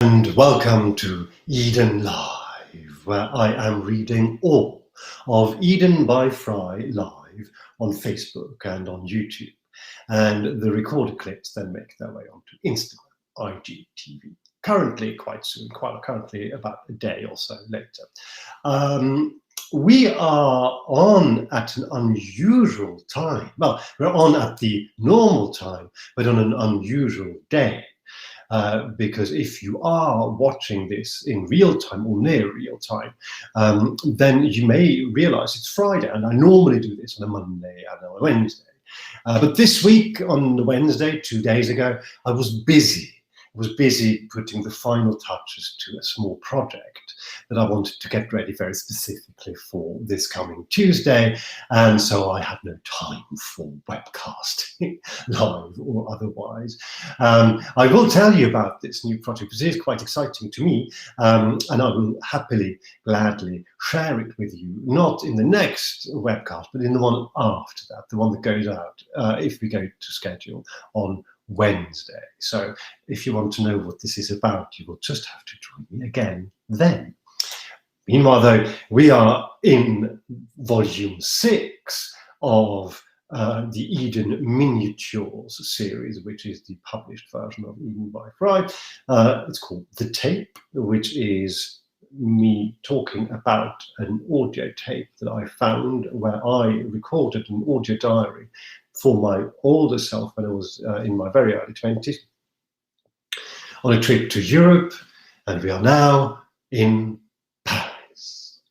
And welcome to Eden Live, where I am reading all of Eden by FREI live on Facebook and on YouTube. And the recorded clips then make their way onto Instagram, IGTV. Currently, quite soon, currently about a day or so later. We are on at an unusual time. Well, we're on at the normal time, but on an unusual day. Because if you are watching this in real time or near real time, then you may realize it's Friday, and I normally do this on a Monday and on a Wednesday. But this week on the Wednesday, 2 days ago, I was busy. I was busy putting the final touches to a small project that I wanted to get ready very specifically for this coming Tuesday, and so I had no time for webcasting, live or otherwise. I will tell you about this new project, because it is quite exciting to me, and I will happily, gladly share it with you, not in the next webcast, but in the one after that, the one that goes out, if we go to schedule, on Wednesday. So if you want to know what this is about, you will just have to join me again then. Meanwhile, though, we are in volume 6 of the Eden Miniatures series, which is the published version of Eden by FREI. It's called The Tape, which is me talking about an audio tape that I found where I recorded an audio diary for my older self when I was in my very early 20s on a trip to Europe, and we are now in Paris.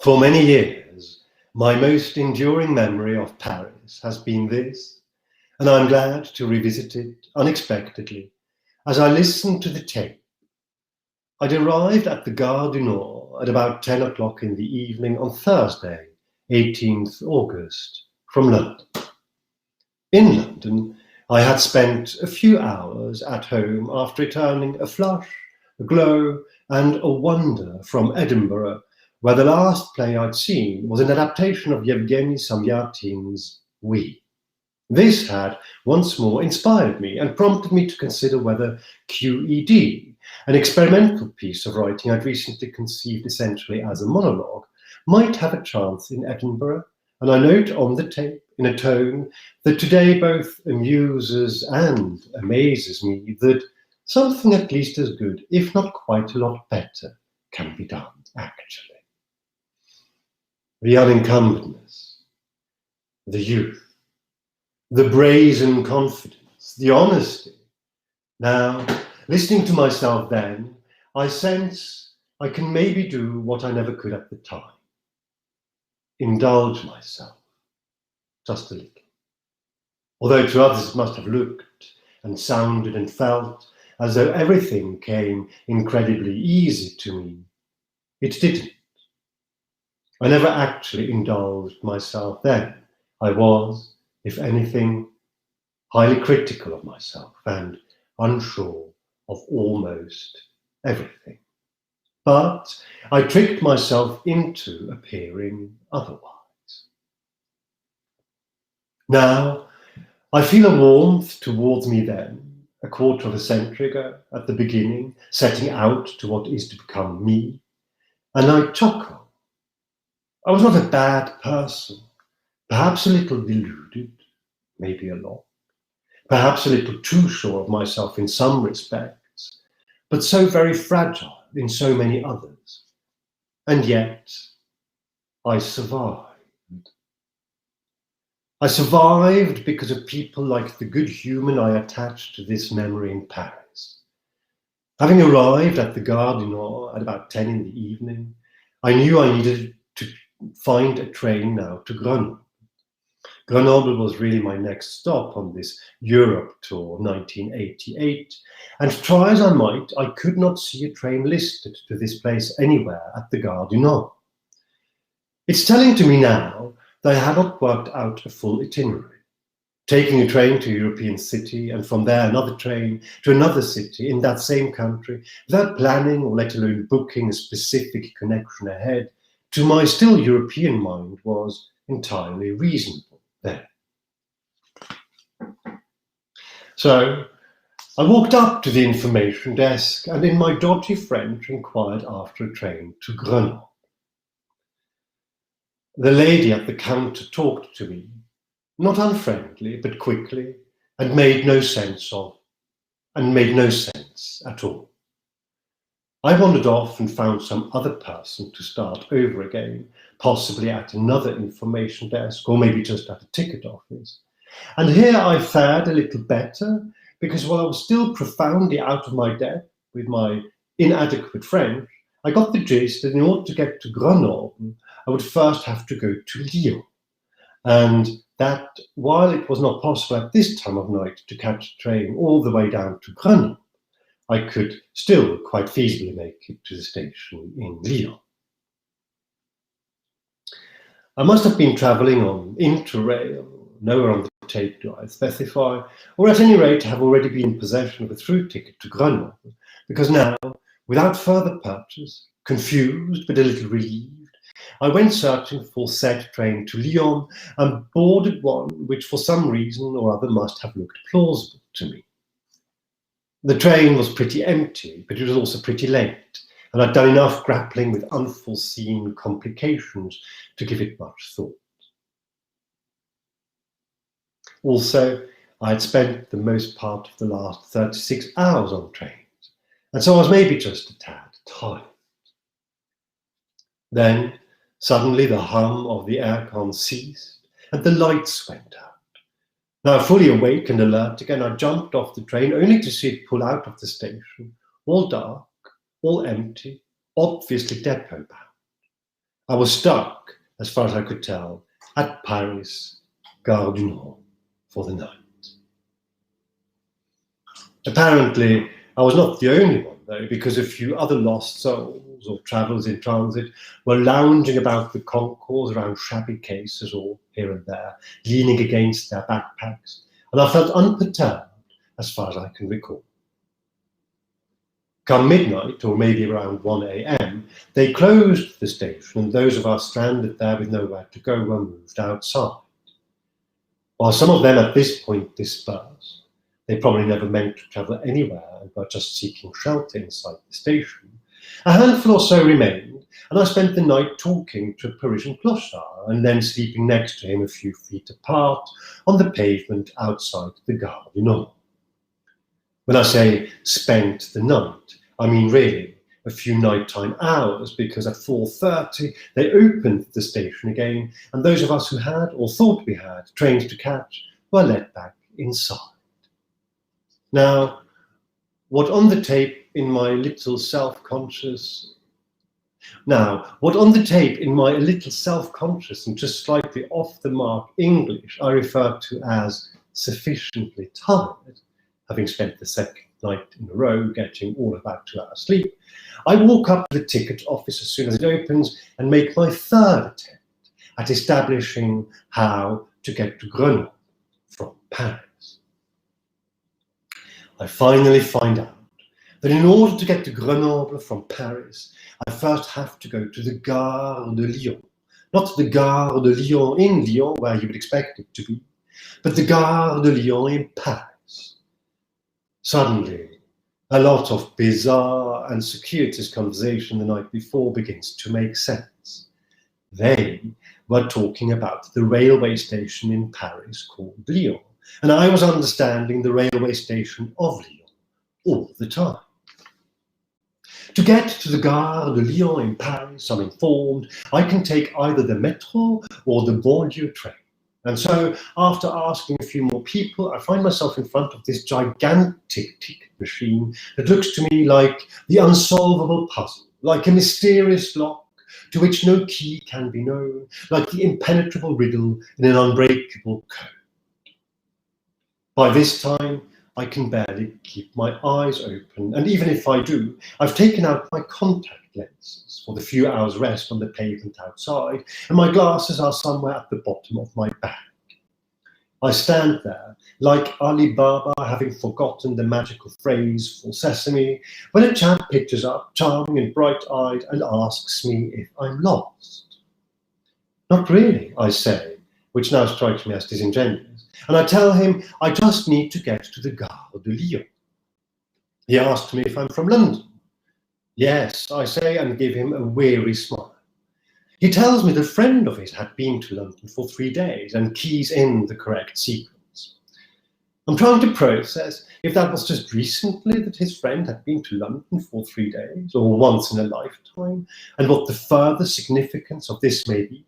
For many years, my most enduring memory of Paris has been this, and I'm glad to revisit it unexpectedly as I listened to the tape. I'd arrived at the Gare du Nord at about 10 o'clock in the evening on Thursday, 18th August, from London. In London, I had spent a few hours at home after returning a flush, a glow, and a wonder from Edinburgh, where the last play I'd seen was an adaptation of Yevgeny Samyatin's We. This had once more inspired me and prompted me to consider whether QED, an experimental piece of writing I'd recently conceived essentially as a monologue, might have a chance in Edinburgh, and I note on the tape in a tone that today both amuses and amazes me that something at least as good, if not quite a lot better, can be done, actually. The unencumberedness, the youth, the brazen confidence, the honesty. Now, listening to myself then, I sense I can maybe do what I never could at the time. Indulge myself, just a little. Although to others it must have looked and sounded and felt as though everything came incredibly easy to me, it didn't. I never actually indulged myself then. I was, if anything, highly critical of myself and unsure of almost everything. But I tricked myself into appearing otherwise. Now, I feel a warmth towards me then, a quarter of a century ago, at the beginning, setting out to what is to become me, and I chuckle. I was not a bad person, perhaps a little deluded, maybe a lot, perhaps a little too sure of myself in some respects, but so very fragile in so many others. And yet, I survived. I survived because of people like the good human I attached to this memory in Paris. Having arrived at the Gare du Nord at about 10 in the evening, I knew I needed to find a train now to Grenoble. Grenoble was really my next stop on this Europe tour 1988, and try as I might, I could not see a train listed to this place anywhere at the Gare du Nord. It's telling to me now that I had not worked out a full itinerary, taking a train to a European city and from there another train to another city in that same country without planning or let alone booking a specific connection ahead, to my still European mind was entirely reasonable then. So I walked up to the information desk and in my dodgy French inquired after a train to Grenoble. The lady at the counter talked to me, not unfriendly, but quickly, and made no sense at all. I wandered off and found some other person to start over again, possibly at another information desk, or maybe just at a ticket office. And here I fared a little better, because while I was still profoundly out of my depth with my inadequate French, I got the gist that in order to get to Grenoble, I would first have to go to Lyon. And that while it was not possible at this time of night to catch a train all the way down to Grenoble, I could still quite feasibly make it to the station in Lyon. I must have been travelling on Interrail, nowhere on the tape do I specify, or at any rate have already been in possession of a through ticket to Grenoble, because now, without further purchase, confused but a little relieved, I went searching for said train to Lyon and boarded one which for some reason or other must have looked plausible to me. The train was pretty empty, but it was also pretty late, and I'd done enough grappling with unforeseen complications to give it much thought. Also, I had spent the most part of the last 36 hours on trains, and so I was maybe just a tad tired. Then, suddenly the hum of the aircon ceased, and the lights went out. Now fully awake and alert again, I jumped off the train only to see it pull out of the station, all dark, all empty, obviously depot bound. I was stuck, as far as I could tell, at Paris, Gare du Nord, for the night. Apparently, I was not the only one, though, because a few other lost souls or travellers in transit were lounging about the concourse around shabby cases or here and there, leaning against their backpacks, and I felt unperturbed as far as I can recall. Come midnight, or maybe around 1 a.m, they closed the station, and those of us stranded there with nowhere to go were moved outside. While some of them at this point dispersed, they probably never meant to travel anywhere and were just seeking shelter inside the station, a handful or so remained, and I spent the night talking to a Parisian clochard and then sleeping next to him a few feet apart on the pavement outside the Gare du Nord. When I say spent the night, I mean really a few nighttime hours, because at 4:30 they opened the station again, and those of us who had, or thought we had, trains to catch were let back inside. Now, what on the tape in my a little self-conscious and just slightly off the mark English I refer to as sufficiently tired, having spent the second night in a row getting all about 2 hours sleep, I walk up to the ticket office as soon as it opens and make my third attempt at establishing how to get to Grenoble from Paris. I finally find out that in order to get to Grenoble from Paris, I first have to go to the Gare de Lyon. Not the Gare de Lyon in Lyon, where you would expect it to be, but the Gare de Lyon in Paris. Suddenly, a lot of bizarre and circuitous conversation the night before begins to make sense. They were talking about the railway station in Paris called Lyon, and I was understanding the railway station of Lyon all the time. To get to the Gare de Lyon in Paris, I'm informed, I can take either the metro or the banlieue train. And so, after asking a few more people, I find myself in front of this gigantic ticket machine that looks to me like the unsolvable puzzle, like a mysterious lock to which no key can be known, like the impenetrable riddle in an unbreakable code. By this time, I can barely keep my eyes open, and even if I do, I've taken out my contact lenses for the few hours rest on the pavement outside, and my glasses are somewhere at the bottom of my bag. I stand there, like Ali Baba having forgotten the magical phrase for sesame, when a chap pitches up, charming and bright-eyed, and asks me if I'm lost. Not really, I say, which now strikes me as disingenuous, and I tell him I just need to get to the Gare de Lyon. He asked me if I'm from London. Yes, I say, and give him a weary smile. He tells me that a friend of his had been to London for 3 days and keys in the correct sequence. I'm trying to process if that was just recently that his friend had been to London for 3 days, or once in a lifetime, and what the further significance of this may be.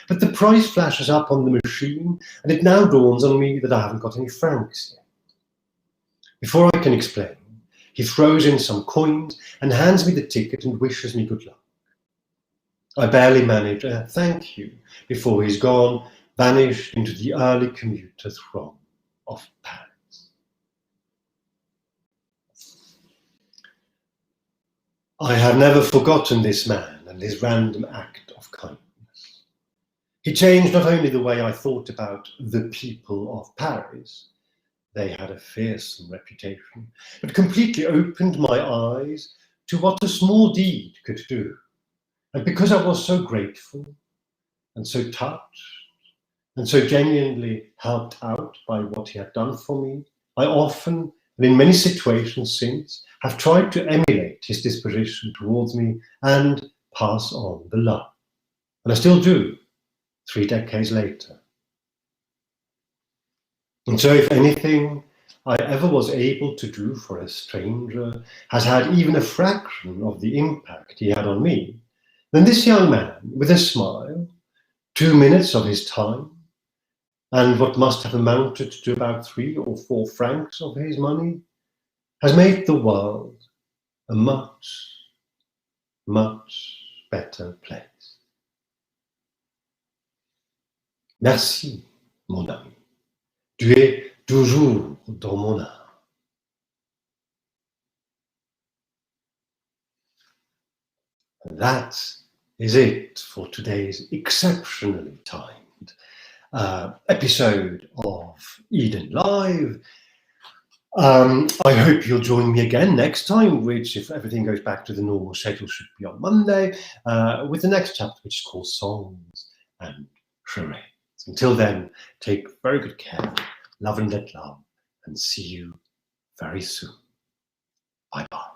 But the price flashes up on the machine, and it now dawns on me that I haven't got any francs yet. Before I can explain, he throws in some coins and hands me the ticket and wishes me good luck. I barely manage a thank you before he's gone, vanished into the early commuter throng of Paris. I have never forgotten this man and his random act of kindness. He changed not only the way I thought about the people of Paris, they had a fearsome reputation, but completely opened my eyes to what a small deed could do. And because I was so grateful and so touched and so genuinely helped out by what he had done for me, I often, and in many situations since, have tried to emulate his disposition towards me and pass on the love. And I still do, 3 decades later. And so if anything I ever was able to do for a stranger has had even a fraction of the impact he had on me, then this young man, with a smile, 2 minutes of his time, and what must have amounted to about 3 or 4 francs of his money, has made the world a much, much better place. Merci, mon ami. Tu es toujours dans mon âme. That is it for today's exceptionally timed episode of Eden Live. I hope you'll join me again next time, which, if everything goes back to the normal schedule, should be on Monday, with the next chapter, which is called Songs and Charades. Until then, take very good care, love and let love, and see you very soon. Bye-bye.